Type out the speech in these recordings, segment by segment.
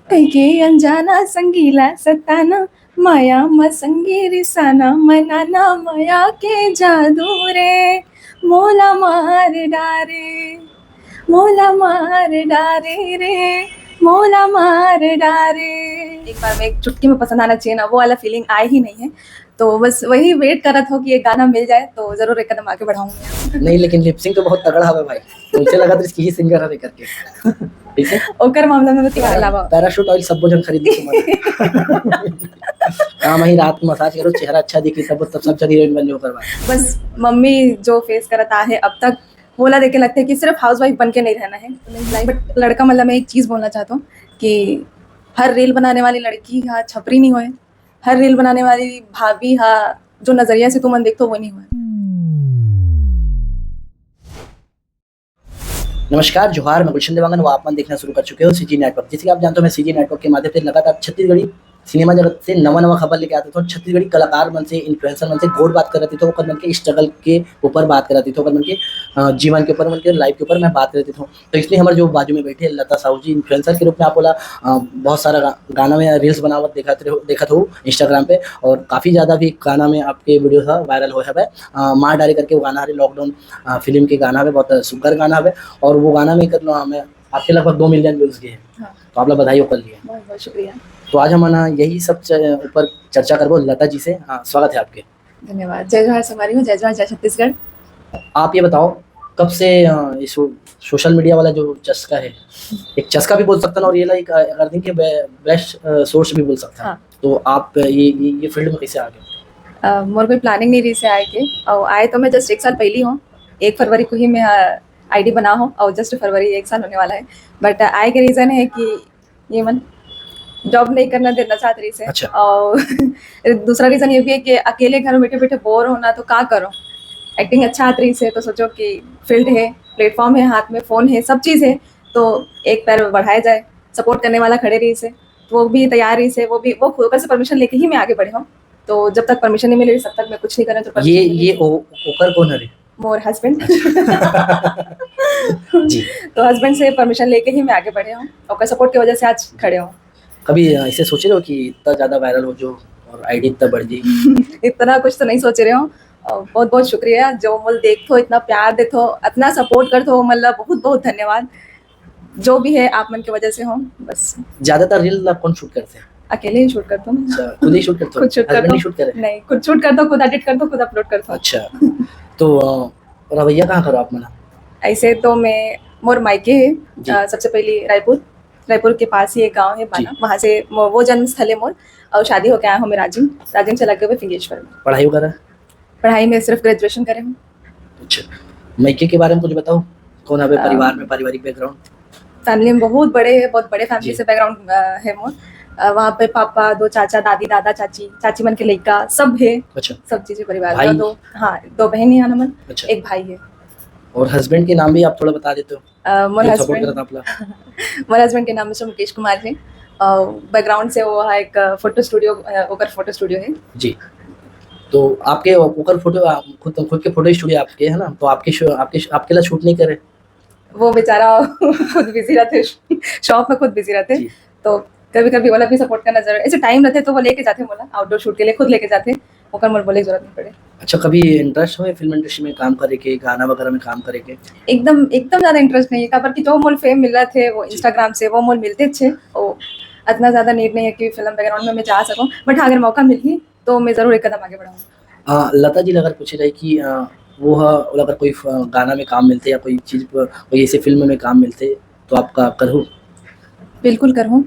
कैके अंजाना संगीला सताना माया मसंगी रिसाना मनाना माया के जादू रे मोला मार डारे मोला मार डारे रे मोला मार डारे। एक बार में एक चुटकी में पसंद आना चाहिए ना, वो वाला फीलिंग आई ही नहीं है। तो बस वही वेट कर रहा था कि ये गाना मिल जाए तो जरूर एक कदम आगे बढ़ाऊंगी। नहीं, लेकिन लिपसिंग तो बहुत तगड़ा है भाई। मुझे लगा था इसकी ही सिंगर है करके। ठीक है, ओकर मामला में तो अलावा पैराशूट ऑयल सब जन खरीद काम ही रात में मसाज करो, चेहरा अच्छा दिखे तब सब जन हीरोइन बन जाओ करवा। बस मम्मी जो फेस करता है अब तक, बोला देखे लगता है कि सिर्फ हाउसवाइफ बन के नहीं रहना है। बट लड़का मतलब मैं एक चीज़ बोलना चाहता हूँ कि हर रील बनाने वाली लड़की हा छपरी नहीं होए, हर रील बनाने वाली भाभी हा जो नजरिया से तुम देखते हो वो नहीं हुआ। नमस्कार, जोहार, मैं गुलशन देवांगन व आप देखना शुरू कर चुके हो सीजी नेटवर्क। जैसे कि आप जानते हो, मैं सीजी नेटवर्क के माध्यम से लगातार छत्तीसगढ़ी सिनेमा जगत से नवा खबर लेके आता था। छत्तीसगढ़ी कलाकार मन से, इन्फ्लुएंसर मन से गोड बात कर रही थी, ओकर मन के स्ट्रगल के ऊपर बात कर रही थी, ओकर मन के जीवन के ऊपर, मन के लाइफ के ऊपर मैं बात कर रही थी। तो इसलिए हमारे जो बाजू में बैठे लता साहू जी, इन्फ्लुएंसर के रूप में आप बोला बहुत सारा गाना में रील्स बनावत देखा था इंस्टाग्राम पे, और काफ़ी ज़्यादा भी गाना में आपके वीडियो था वायरल हो है। मार डारी करके वो गाना है, लॉकडाउन फिल्म के गाना है, बहुत सुंदर गाना है। और वो गाना में कर हमें आपके लगभग 2 मिलियन व्यूज़ गए हैं। हाँ। तो आप लोग बधाई हो कर लिए। बहुत बहुत शुक्रिया। तो आज हम ना यही सब ऊपर चर्चा करबो लता जी से। हाँ, स्वागत है आपके। धन्यवाद। जय जोहार सवारी हूँ, जय जोहार, जय छत्तीसगढ़। आप ये बताओ, कब से ये सोशल मीडिया वाला जो चस्का है, एक चस्का भी बोल सकता ना, और ये लाइक अगर देखिए बेस्ट सोर्स भी बोल सकता है। हाँ। तो आप ये फील्ड में कैसे आ गए? मोर कोई प्लानिंग नहीं रही से आए के, और आए तो मैं जस्ट 1 साल पहले हूँ। 1 फरवरी को ही मैं आईडी बना हूँ और जस्ट फरवरी 1 साल होने वाला है। बट आए के रीज़न है कि ये मन जॉब नहीं करना देना चाहत रही से। अच्छा। और दूसरा रीज़न ये भी है कि अकेले घर में बैठे बैठे बोर होना तो क्या करो। एक्टिंग अच्छा आत रही से तो सोचो कि फील्ड है, प्लेटफॉर्म है, हाथ में फ़ोन है, सब चीज़ है, तो एक पैर बढ़ाया जाए। सपोर्ट करने वाला खड़े रही से, तो वो भी तैयार रही से, वो खुद से परमिशन लेके ही मैं आगे बढ़ी हूँ। तो जब तक परमिशन नहीं मिलेगी तब तक मैं कुछ नहीं करें। तो ये ओकर कौन है रे? मोर हस्बैंड। जी। तो हस्बैंड से परमिशन लेके ही मैं आगे बढ़े हूँ और सपोर्ट की वजह से आज खड़े हूँ। कभी ऐसे सोचे हो कि इतना ज़्यादा वायरल हो जो और आईडी इतना बढ़ जाए? इतना कुछ तो नहीं सोच रहे हो। बहुत बहुत शुक्रिया जो मुझे देखो, इतना प्यार देथो, इतना सपोर्ट करते हो, मतलब बहुत बहुत धन्यवाद। जो भी है आप मन की वजह से हो। बस ज़्यादातर रील आप कौन शूट करते हैं? अकेले ही शूट करता हूँ। अच्छा, खुद ही शूट करते हो? खुद शूट हस्बैंड करता नहीं हूँ। शूट करे? नहीं, खुद शूट करता हूँ, खुद एडिट करता हूँ, खुद अपलोड करता हूँ। अच्छा। तो रवैया कहाँ करो आप मना? ऐसे तो मैं मोर मायके है जी। सबसे पहले रायपुर के पास ही एक गांव है बाना, वहाँ से वो जन्म स्थल है मोर। और शादी होके आया हूँ मैं राजिम से लगे हुए फिंगेश्वर में। पढ़ाई वगैरह? पढ़ाई में सिर्फ ग्रेजुएशन करे हूँ। अच्छा, मायके के बारे में कुछ बताओ, कौन है परिवार में, पारिवारिक बैकग्राउंड? फैमिली में बहुत बड़े फैमिली जी। से बैकग्राउंड है मोर। वहाँ पे पापा, 2 चाचा, दादी, दादा, चाची मन के लड़का सब है। अच्छा। सब चीजें परिवार भाई? में। 2 बहन है मन। अच्छा। एक भाई है। और हस्बैंड के नाम भी आप थोड़ा बता देते हो मोर जो सपोर्ट हस्बैंड करता आपला? मोर हस्बैंड के नाम मिस्टर मुकेश कुमार है। बैकग्राउंड से वो है एक फोटो स्टूडियो है। जी। तो आपके ओकर फोटो खुद के फोटो स्टूडियो आपके है ना, तो आपके लिए शूट नहीं करे? वो बेचारा खुद बिजी रहते, शॉप में खुद बिजी रहते। जी। तो कभी कभी वाला भी सपोर्ट करना जरूर, ऐसे टाइम रहते तो वो लेके जाते मोला आउटडोर शूट के लिए, खुद लेके जाते। ओकर मोर बोले जरूरत नहीं पड़े। अच्छा, कभी इंटरेस्ट हो फिल्म इंडस्ट्री में काम करे के, गाना वगैरह में काम करे के? एकदम ज्यादा इंटरेस्ट नहीं है, काबर कि जो मोल फेम मिल रहा थे वो इंस्टाग्राम से वो मोल मिलते थे। वो इतना ज्यादा नीड नहीं है कि फिल्म बैकग्राउंड में मैं जा सकूं। बट हाँ, अगर मौका मिली तो मैं जरूर एक कदम आगे बढ़ाऊंगी। लता जी अगर पूछे जाए कि वो अगर कोई गाना में काम मिलते या कोई चीज़ कोई ऐसे फिल्म में काम मिलते तो आपका करूँ? बिल्कुल करूँ।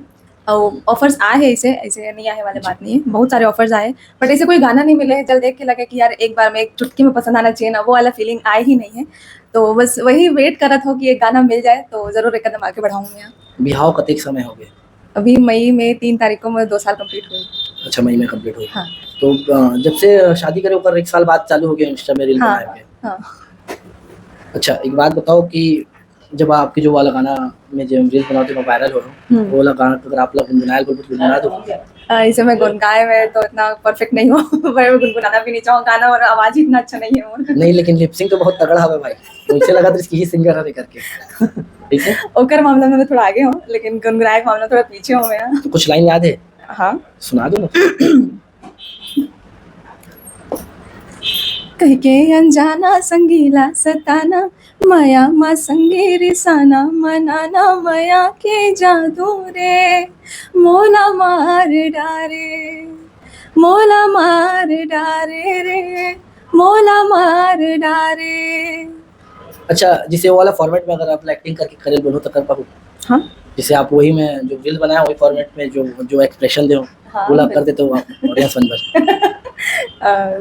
और ऑफर्स आए हैं, ऐसे नहीं आए वाली बात नहीं है, बहुत सारे ऑफर्स आए। बट ऐसे कोई गाना नहीं मिले है जल देख के लगे कि यार एक बार में एक चुटकी में पसंद आना चाहिए ना, वो वाला फीलिंग आई ही नहीं है। तो बस वही वेट कर रहा था कि एक गाना मिल जाए तो जरूर एक कदम आगे बढ़ाऊंगी। बिहाव कतेक समय हो गए? अभी मई में 3 तारीख को मैं 2 साल कंप्लीट हुई। अच्छा, मई में कंप्लीट हुई। हाँ। तो जब से शादी करे होकर 1 साल बाद चालू हो गया इंस्टा में रील हाँ। बनाए के? हाँ। अच्छा, एक बात बताओ कि जब आपकी जो वाला गाना में जो रील बनाते मैं वायरल हो रहा हूँ, वो वाला गाना अगर आप लोग गुनगुनाया बोल तो गुनगुना दो। इसे मैं गुनगाए में तो इतना परफेक्ट नहीं हूँ पर मैं गुनगुनाना भी नहीं चाहूँ, गाना और आवाज ही इतना अच्छा नहीं है मोर। नहीं लेकिन लिपसिंग तो बहुत तगड़ा है भाई, मुझे लगा था इसकी ही सिंगर है करके। ठीक है, ओकर मामला में मैं थोड़ा आगे हूँ लेकिन गुनगुनाए के मामला में थोड़ा पीछे हूँ मैं। तो कुछ लाइन याद है? हाँ, सुना दो ना। कह के अनजाना संगीला सताना, माया मा संगे रिसाना, मनाना माया के जादू रे, मोला मार डारे, मोला मार डारे रे, मोला मार डारे। अच्छा, जिसे वो वाला फॉर्मेट में अगर आप एक्टिंग करके करेल बोलो तो कर पाओ? हाँ जिसे आप वही में जो रील बनाया वही फॉर्मेट में जो जो एक्सप्रेशन दे हाँ, बोला कर देते हो आप ऑडियंस बन बस।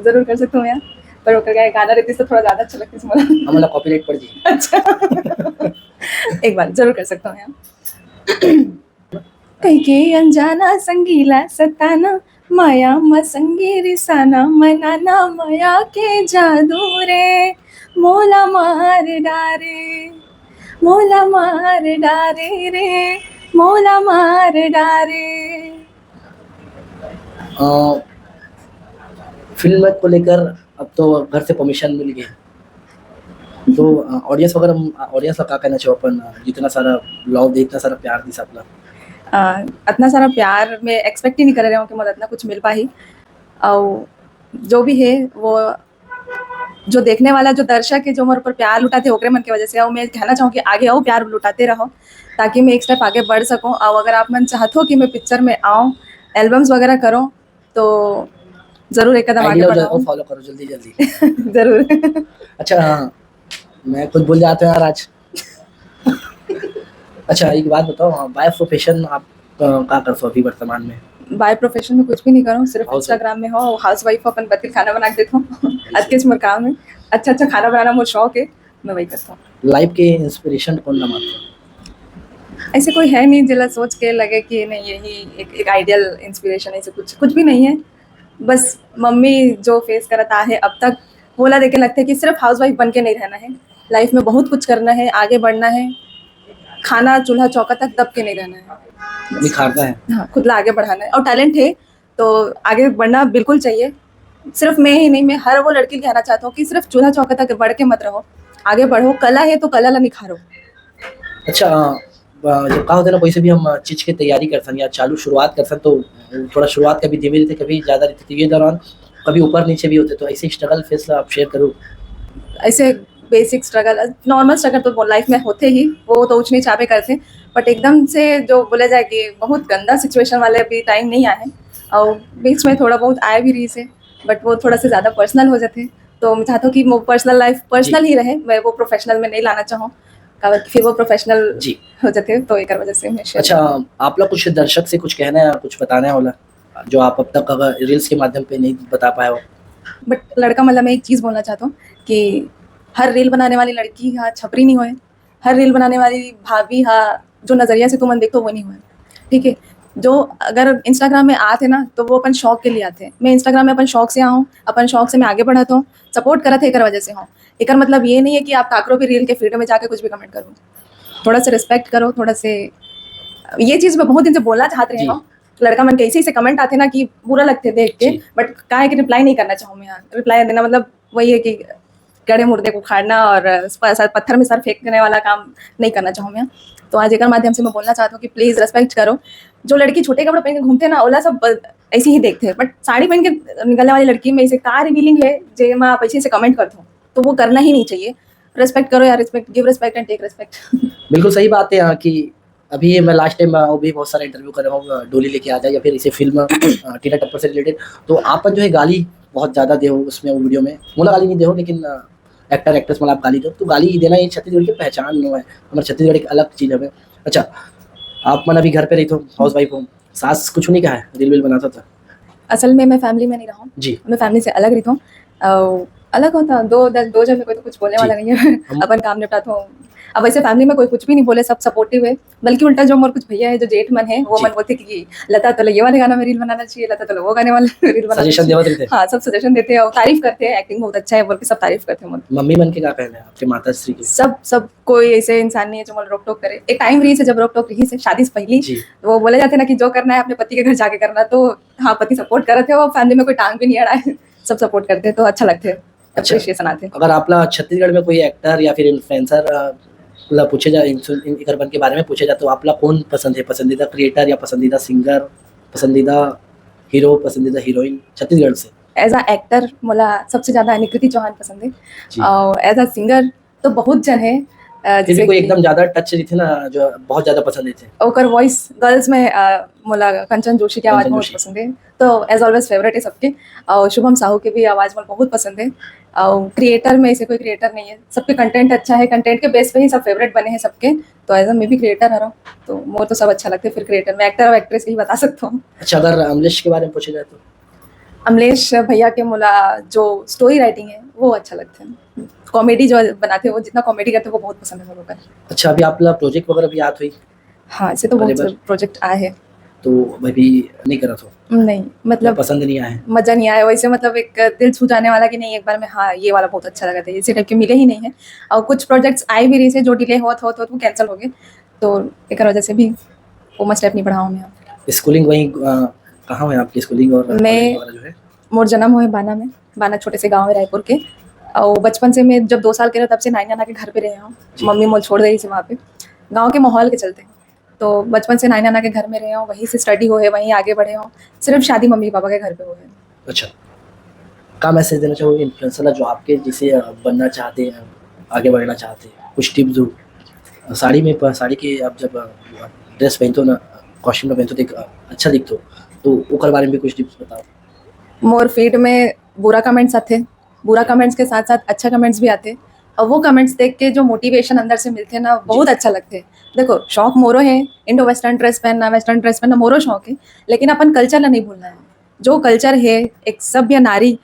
जरूर कर सकता हूँ यार, पर ओकर का गाना रहती तो थोड़ा ज्यादा अच्छा लगती मोला। हम मतलब कॉपीराइट पड़ जी। अच्छा एक बार जरूर कर सकता हूँ यार। कह के अनजाना संगीला सताना, माया म संगे रिसाना, मनाना माया के जादू रे, मोला मार डारे, मोला मार डारे रे, मोला मार डारे। फिल्म को लेकर अब तो घर से परमिशन मिल गई, तो ऑडियंस वगैरह ऑडियंस का क्या कहना चाहिए अपन जितना सारा लव दे इतना सारा प्यार दी सब लोग? इतना सारा प्यार मैं एक्सपेक्ट ही नहीं कर रही हूँ कि मुझे इतना कुछ मिल पाही, और जो भी है वो जो देखने वाला जो दर्शक है जो मेरे ऊपर प्यार लुटाते ओकरे मन की वजह से, और मैं कहना चाहूँ कि आगे आओ प्यार लुटाते रहो ताकि मैं एक स्टेप आगे बढ़ सकूँ। और अगर आप मन चाहते हो कि मैं पिक्चर में आऊँ, एल्बम्स वगैरह करूँ, तो ज़रूर एक कदम आगे आइडिया बढ़ाऊँ। फॉलो करो जल्दी जल्दी। ज़रूर। अच्छा हाँ, मैं कुछ भूल जाता हूँ यार आज। अच्छा एक बात बताओ, बाय प्रोफेशन आप क्या करते हो अभी वर्तमान में? बाय प्रोफेशन में कुछ भी नहीं करूँ, सिर्फ Housewife. इंस्टाग्राम में हो हाउस वाइफ अपन पति खाना बना के देता हूँ। आज के मेरा काम है, अच्छा अच्छा खाना बनाना मुझे शौक है, मैं वही करता हूँ। लाइफ के इंस्पिरेशन कौन ना मानते हो? ऐसे कोई है नहीं जिला सोच के लगे कि नहीं यही एक आइडियल इंस्पिरेशन है, ऐसे कुछ कुछ भी नहीं है। बस मम्मी जो फेस करता है अब तक बोला देखे लगता है कि सिर्फ हाउस वाइफ बन के नहीं रहना है, लाइफ में बहुत कुछ करना है, आगे बढ़ना है, खाना चूल्हा चौका तक दब के नहीं रहना है, निखारता है। हाँ खुद ला आगे बढ़ाना है। और टैलेंट है तो आगे बढ़ना बिल्कुल चाहिए। सिर्फ मैं ही नहीं, मैं हर वो लड़की कहना चाहता हूँ कि सिर्फ चूल्हा चौका तक बढ़ के मत रहो, आगे बढ़ो, कला है तो कला ला निखारो। अच्छा जब कहा होता है ना कोई से भी हम चीज की तैयारी करते हैं या चालू शुरुआत करते हैं तो थोड़ा शुरुआत कभी धीमे रहते कभी ज़्यादा रहती, तो ये दौरान कभी ऊपर नीचे भी होते, तो ऐसे स्ट्रगल फेस आप शेयर करो। ऐसे बेसिक स्ट्रगल नॉर्मल स्ट्रगल तो लाइफ में होते ही, वो तो ऊँच नीच आपे करते हैं, बट एकदम से जो बोला जाए कि बहुत गंदा सिचुएशन वाले अभी टाइम नहीं आए, और बीच में थोड़ा बहुत आए भी रही से, बट वो थोड़ा से ज़्यादा पर्सनल हो जाते, तो मैं चाहता हूँ कि वो पर्सनल लाइफ पर्सनल ही रहे, मैं वो प्रोफेशनल में नहीं लाना चाहूँ, फिर वो प्रोफेशनल जी हो जाते, तो एक वजह से मैं अच्छा आप लोग कुछ दर्शक से कुछ कहना है कुछ बताना है वाला जो आप अब तक अगर रील्स के माध्यम पे नहीं बता पाए हो? बट लड़का मतलब मैं एक चीज़ बोलना चाहता हूँ कि हर रील बनाने वाली लड़की हाँ छपरी नहीं होए, हर रील बनाने वाली भाभी हाँ जो नज़रिया से तुम मन देखते हो वो नहीं होए, ठीक है। जो अगर इंस्टाग्राम में आते ना तो वो अपन शौक के लिए आते हैं, मैं इंस्टाग्राम में अपन शौक से आऊँ, अपन शौक से मैं आगे बढ़ाता हूँ, सपोर्ट करा थे एक वजह से हूँ, एक मतलब ये नहीं है कि आप काकरो भी रील के फीड में जाके कुछ भी कमेंट करो, थोड़ा सा रिस्पेक्ट करो, थोड़ा से ये चीज़ मैं बहुत दिन से बोलना चाहते रहे हूँ। लड़का मन के ऐसे कमेंट आते ना कि बुरा लगते देख के, बट कहा है कि रिप्लाई नहीं करना चाहूँ मैं, रिप्लाई देना मतलब वही है कि गड़े मुर्दे को उखाड़ना और पत्थर में सर फेंकने वाला काम नहीं करना चाहूँ मैं। तो आज एक माध्यम से मैं बोलना चाहता हूँ कि प्लीज़ रेस्पेक्ट करो, जो लड़की छोटे कपड़े पहन के घूमते हैं ना ओला सब ऐसे ही देखते हैं, बट साड़ी पहन के निकलने वाली लड़की में ऐसे का रिवीलिंग है जे मैं आप ऐसे कमेंट करते हो, तो वो करना ही नहीं चाहिए। रेस्पेक्ट करो यार, respect, give respect and take respect. बिल्कुल सही बात है यहाँ की। अभी मैं लास्ट टाइम भी बहुत सारा इंटरव्यू कर रहा हूँ, डोली लेके आ जाए या फिर इसे फिल्म टीना टप्पर से रिलेटेड, तो आप जो है गाली बहुत ज़्यादा दे हो उसमें वो वीडियो में, मोला गाली नहीं दे हो लेकिन एक्टर एक्ट्रेस मतलब आप गाली दो, तो गाली देना ये छत्तीसगढ़ की पहचान नहीं है, हमारे छत्तीसगढ़ एक अलग चीज़ है। अच्छा आप मन अभी घर पे रही तो हाउस वाइफ हो, सास कुछ नहीं कहा है रील वील बनाता था? असल में मैं फैमिली में नहीं रहा हूँ जी मैं फैमिली से अलग रहता हूँ, अलग होता, दो जन में कोई तो कुछ बोलने जी। वाला नहीं है। हम अपन काम निपटाते हो। अब वैसे फैमिली में कोई कुछ भी नहीं बोले, सब सपोर्टिव है। बल्कि उल्टा जो मोर कुछ भैया है जो जेठ मन है वो जी। मन बोलते कि लता तो ये वाले गाना में रील बनाना चाहिए, लता तो वो गाने वाले रील बनाना सजेशन चाहिए। देवत रहते। हाँ, सब सजेशन देते हैं और तारीफ करते हैं, एक्टिंग बहुत अच्छा है बोल के सब तारीफ करते हैं मोर। मम्मी मन के क्या कहना है आपके माता श्री के? सब कोई ऐसे इंसान नहीं है जो मोर रोक टोक करे। एक टाइम रही से जब रोक टोक रही से शादी से पहले जी। वो बोले जाते ना कि जो करना है अपने पति के घर जाके करना, तो हाँ पति सपोर्ट कर रहे थे, वो फैमिली में कोई टांग भी नहीं अड़ा है। सब सपोर्ट करते हैं तो अच्छा लगते हैं, अच्छा। अप्रिशिएशन आते हैं। अगर आपला छत्तीसगढ़ में कोई एक्टर या फिर इन्फ्लुएंसर ला पूछे जाए इनकर बन के बारे में पूछे जाए तो आपला कौन पसंद है? पसंदीदा क्रिएटर या पसंदीदा सिंगर, पसंदीदा हीरो, पसंदीदा हीरोइन छत्तीसगढ़ से? एज अ एक्टर मला सबसे ज्यादा निकृति चौहान पसंद है जी। और एज अ सिंगर तो बहुत जन है। फिर भी जैसे कोई कि एकदम ज्यादा टच रही थी ना जो बहुत ज्यादा पसंद थे? ओकर वॉइस गर्ल्स में मला कंचन जोशी की आवाज कंचन बहुत जोशी। पसंद है, तो एज ऑलवेज फेवरेट है सबके। और शुभम साहू की भी आवाज मला बहुत पसंद है। और क्रिएटर में ऐसे कोई क्रिएटर नहीं है, सबके कंटेंट अच्छा है, कंटेंट के बेस पे ही सब फेवरेट बने हैं सबके। तो एज अ मैं भी क्रिएटर है, तो मोर तो सब अच्छा लगता है। फिर क्रिएटर में एक्टर और एक्ट्रेस ही बता सकता हूँ। अच्छा, अगर अमलेश के बारे में पूछे जाए तो? अमलेश भैया के मुला जो स्टोरी राइटिंग है वो अच्छा लगता है, कॉमेडी जो बनाते हैं वो जितना कॉमेडी करते हैं वो बहुत पसंद है मेरे को। अच्छा, अभी आपला प्रोजेक्ट वगैरह भी याद हुई हाँ, ऐसे तो बहुत बराबर। प्रोजेक्ट आए हैं। तो अभी भी नहीं करा तो नहीं मतलब पसंद नहीं आया है? मजा नहीं आया वैसे, मतलब एक दिल छू जाने वाला कि नहीं एक बार में हाँ ये वाला बहुत अच्छा लगा था, इसी टाइप के मिले ही नहीं है। और कुछ प्रोजेक्ट्स आए भी रही से जो डिले होत वो कैंसिल हो गए, तो एक वजह से भी वो मैं स्टेप नहीं बढ़ाऊँ मैं। स्कूलिंग वहीं कहाँ है आपकी स्कूलिंग और मैं- कॉलेज वगैरह जो है? मोर जन्म हुए बाना में, बाना छोटे से गाँव है रायपुर के। और बचपन से मैं जब 2 साल के रहा तब से नानी नाना के घर पे रहे हूँ। जी। मम्मी मोल छोड़ गई थी वहाँ पे गाँव के माहौल के चलते, तो बचपन से नानी नाना के घर में रहे हूँ, वहीं से स्टडी हुए, वहीं आगे बढ़े हूँ। सिर्फ शादी मम्मी पापा के घर पे हुए। अच्छा, क्या मैसेज देना चाहोगे इन्फ्लुएंसर जो आपके जिसे बनना चाहते हैं, आगे बढ़ना चाहते हैं? कुछ टिप्स दो। साड़ी के आप जब ड्रेस पहनते हो ना, कॉस्ट्यूम में पहनते हो तो एक अच्छा दिखते हो, तो ओकर बारे में भी कुछ टिप्स बताओ। मोर फीड में बुरा कमेंट्स आते, बुरा कमेंट्स के साथ साथ अच्छा कमेंट्स भी आते, और वो कमेंट्स देख के जो मोटिवेशन अंदर से मिलते हैं ना बहुत अच्छा लगते हैं। देखो शौक मोरो है, इंडो वेस्टर्न ड्रेस पहनना मोरो शौक है, लेकिन अपन कल्चर ला नहीं भूलना है। जो कल्चर है, एक सभ्य नारी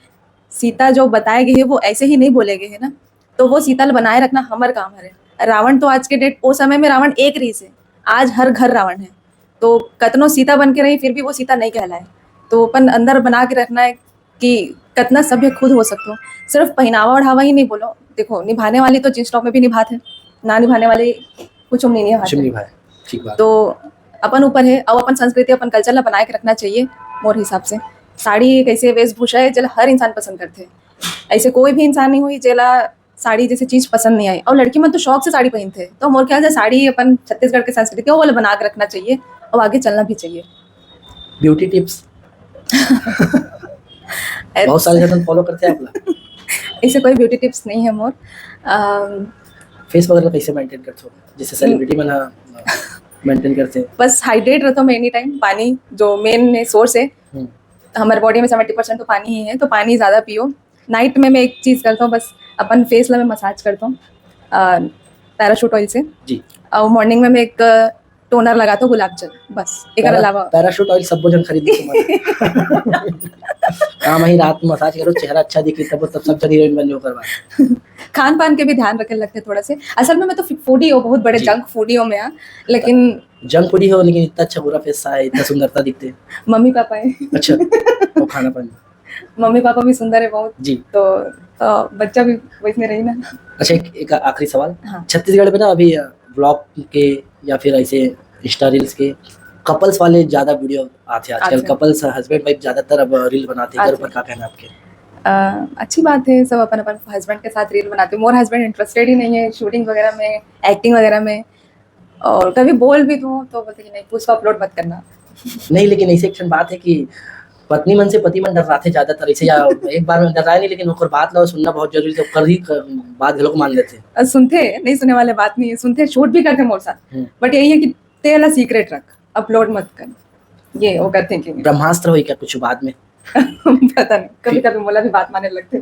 सीता जो बताए गए है वो ऐसे ही नहीं बोले गए है ना, तो वो सीता ला बनाए रखना हमार काम है। रावण तो आज के डेट वो समय में रावण एक रही से, आज हर घर रावण है, तो कतनो सीता बन के रही फिर भी वो सीता नहीं कहलाए। तो अपन अंदर बना के रखना है कि कितना सभ्य खुद हो सकते हो। सिर्फ पहनावा ओढ़ावा ही नहीं बोलो, देखो निभाने वाली तो जींस टॉप में भी निभाते, ना निभाने वाली कुछ नहीं कुछ निभाते। नहीं भाई, ठीक बात। तो अपन ऊपर है, और अपन संस्कृति अपन कल्चर ला बनाए के रखना चाहिए। मोर हिसाब से साड़ी एक ऐसे वेशभूषा है जेला हर इंसान पसंद करते हैं, ऐसे कोई भी इंसान नहीं हुई जेला साड़ी जैसी चीज पसंद नहीं आई। और लड़की मन तो शौक से साड़ी पहनते हैं, तो मोर ख्याल से साड़ी अपन छत्तीसगढ़ की संस्कृति है वो वाला बना के रखना चाहिए और आगे चलना भी चाहिए। ब्यूटी टिप्स बहुत सारे जन फॉलो करते हैं आपला। ऐसे कोई ब्यूटी टिप्स नहीं है मोर। फेस वगैरह कैसे मेंटेन करते हो जैसे सेलिब्रिटी में ना मेंटेन करते हैं? बस हाइड्रेट रहता हूँ मैं एनी टाइम, पानी जो मेन सोर्स है हमारे बॉडी में 70% तो पानी ही है, तो पानी ज़्यादा पियो। नाइट में मैं एक चीज़ करता हूँ बस, अपन फेस ला मैं मसाज करता हूँ पैराशूट ऑयल से जी। और मॉर्निंग में मैं एक टोनर लगाता हूँ गुलाब जल, बस एक अलावा। पैराशूट ऑयल सब जन खरीद हाँ, वही रात में मसाज करो, चेहरा अच्छा दिखे तब सब जन हीरोइन बन जाओ करवा। खान पान के भी ध्यान रखने लगते थोड़ा से। असल में मैं तो फूडी हूँ, बहुत बड़े जी। जंक फूडी हूँ मैं, लेकिन जंक फूडी हो लेकिन इतना अच्छा पूरा फेस है, इतना सुंदरता दिखते हैं। मम्मी पापा है। अच्छा, वो खाना पानी मम्मी पापा भी सुंदर है बहुत जी, तो बच्चा भी वैसे रही ना। अच्छा, एक आखिरी सवाल। हाँ। छत्तीसगढ़ में ना अभी ब्लॉग के या फिर ऐसे इंस्टा रील्स के कपल्स वाले ज्यादा वीडियो आते हैं आजकल। कपल्स हस्बैंड वाइफ ज्यादातर अब रील बनाते हैं। घर पर क्या कहना आपके? अच्छी बात है, सब अपन अपन हस्बैंड के साथ रील बनाते हैं। मोर हस्बैंड इंटरेस्टेड ही नहीं है शूटिंग वगैरह में, एक्टिंग वगैरह में, और कभी बोल भी दूँ तो बोलते कि नहीं तू उसको अपलोड मत करना। नहीं, लेकिन ऐसी एक बात है कि पत्नी मन से पति मन डराते ज्यादातर ऐसे, या एक बार में डराए नहीं लेकिन ओकर बात ला सुनना बहुत जरूरी है, कर ही बात लोग मान लेते हैं। सुनते नहीं, सुनने वाले बात नहीं है, सुनते शूट भी करते मोर साथ, बट यही है कि तेरा सीक्रेट रख, अपलोड मत कर, ये वो कर थिंकिंग। ब्रह्मास्त्र हुई क्या कुछ बाद में? पता नहीं, कभी कभी मोला भी बात मानने लगते।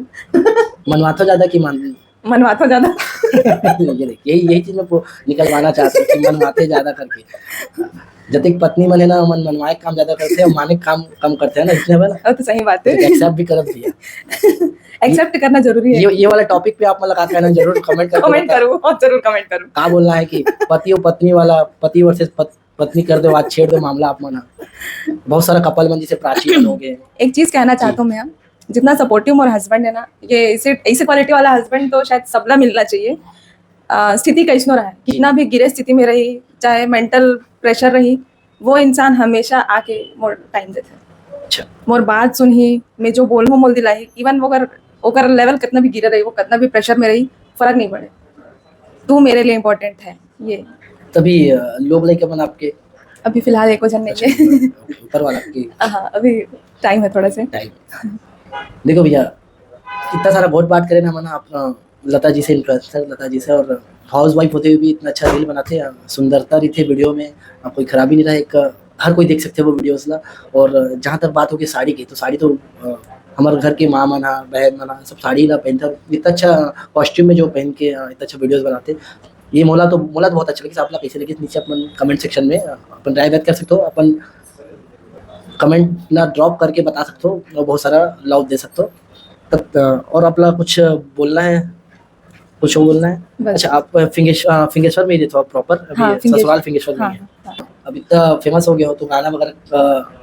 मनवातो ज्यादा कि मान मनवातो ज्यादा। ये देखिए यही चीज मैं निकलवाना चाहता हूँ कि मनवाते ज्यादा करके। जब तक पत्नी मन है ना, मन मनवाए काम ज्यादा करते हैं और माने काम कम करते हैं ना, इसलिए ना तो सही बात है। एक्सेप्ट भी करत दिया। एक्सेप्ट करना जरूरी है। ये वाला टॉपिक पे आप मुलाकात करना जरूर कमेंट करके कमेंट बताएं। करूँ और जरूर कमेंट करूँ। का बोलना है कि पति और पत्नी वाला, पति वर्सेस पत्नी कर दो आज छेड़ दो मामला आप मना। बहुत सारा कपल मन जिसे प्राची बन हो गए। एक चीज कहना चाहता हूँ मैं, जितना सपोर्टिव मोर हस्बैंड है ना, ये ऐसे क्वालिटी वाला हस्बैंड तो शायद सबला मिलना चाहिए। स्थिति कैसनो रहा है, कितना भी गिरे स्थिति में रही, चाहे मेंटल प्रेशर रही, वो इंसान हमेशा आके मोर टाइम देते हैं। अच्छा, मोर बात सुनही, मैं जो बोल हूँ मोल दिलाई, इवन वो अगर ओकर लेवल कितना भी गिरे रही, वो कितना भी प्रेशर में रही, फर्क नहीं पड़े, तू मेरे लिए इम्पोर्टेंट है। ये तभी लोग लाइक अपन आपके अभी फिलहाल एको जन नहीं है। ऊपर वाला की हाँ, अभी टाइम है थोड़ा से। टाइम। देखो भैया, इतना सारा बहुत बात करें ना, मना आप लता जी से, इन्फ्लुएंसर लता जी से, और हाउस वाइफ होते हुए भी इतना अच्छा रील बनाते हैं, सुंदरता रही थे वीडियो में, कोई खराबी नहीं रहा, एक हर कोई देख सकते हैं वो वीडियोस ला। और जहाँ तक बात होगी साड़ी की, तो साड़ी तो हमारे घर के माँ मना, बहन मना, सब साड़ी ला पहनते, इतना अच्छा कॉस्ट्यूम में जो पहन के इतना अच्छा वीडियोस बनाते। ये मोला तो बहुत अच्छा लगे। आप लोग कैसे लगे नीचे अपन कमेंट सेक्शन में अपन राय व्यक्त कर सकते हो, अपन कमेंट ना ड्रॉप करके बता सकते हो, और बहुत सारा लव दे सकते हो। तब और अपना कुछ बोलना है, कुछ और बोलना है? बस। अच्छा, आप फिंगेश्वर में ही रहते हो प्रॉपर? अभी हाँ, ससुराल फिंगेश्वर में ही है। हाँ। अब इतना फेमस हो गया हो तो गाना वगैरह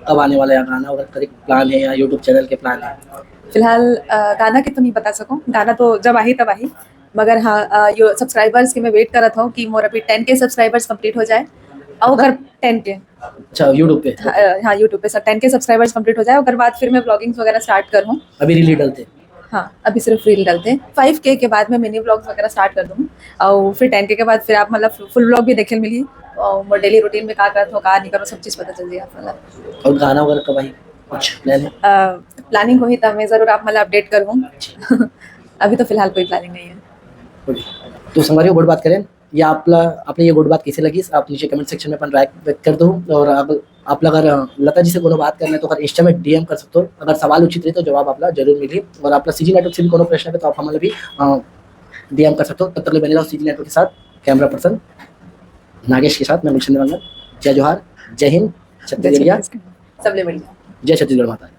कब आने वाला है? गाना वगैरह का प्लान है या यूट्यूब चैनल के प्लान है? फिलहाल गाना की तो नहीं बता सकूँ, गाना तो जब आई तब आई, मगर हाँ यो सब्सक्राइबर्स की मैं वेट करत हूँ कि मोर अभी 10K सब्सक्राइबर्स कंप्लीट हो जाए, और अगर 10K, अच्छा, यूट्यूब पे? हाँ यूट्यूब पे 10K सब्सक्राइबर्स कंप्लीट हो जाए, और बाद फिर मैं ब्लॉगिंग्स वगैरह स्टार्ट करूँ। अभी रील डालते? हाँ, अभी सिर्फ रील डालते हैं। 5K के बाद मैं मिनी ब्लॉग्स वगैरह स्टार्ट कर दूँ, और फिर 10K के बाद फिर आप मतलब फुल ब्लॉग भी देखे मिली, और मोर डेली रूटीन में क्या करते हो, क्या नहीं करो, सब चीज़ पता चल जाएगी आप मतलब। और गाना वगैरह कब आई, कुछ प्लान है? प्लानिंग हुई तब मैं ज़रूर आप मतलब अपडेट करूँ। अभी तो फिलहाल कोई प्लानिंग नहीं है। तो संगवारी गोड बात करें, या आपने ये गोड बात कैसे लगी, आप नीचे कमेंट सेक्शन में अपन राय व्यक्त कर दो। और आप अगर लता जी से कोनो बात करना है तो अगर इंस्टा में डीएम कर सकते हो, अगर सवाल उचित रहे तो जवाब आपला जरूर मिली। और आपला सीजी नेटवर्क से भी कोनो प्रश्न है तो आप हमारे भी डीएम कर सकते हो। तब तक ले बने रहो सीजी नेटवर्क के साथ। कैमरा पर्सन नागेश के साथ मैं गुलशन देवांगन। जय जोहार, जय हिंद, छत्तीसगढ़िया, सबले बढ़िया। जय छत्तीसगढ़ माता।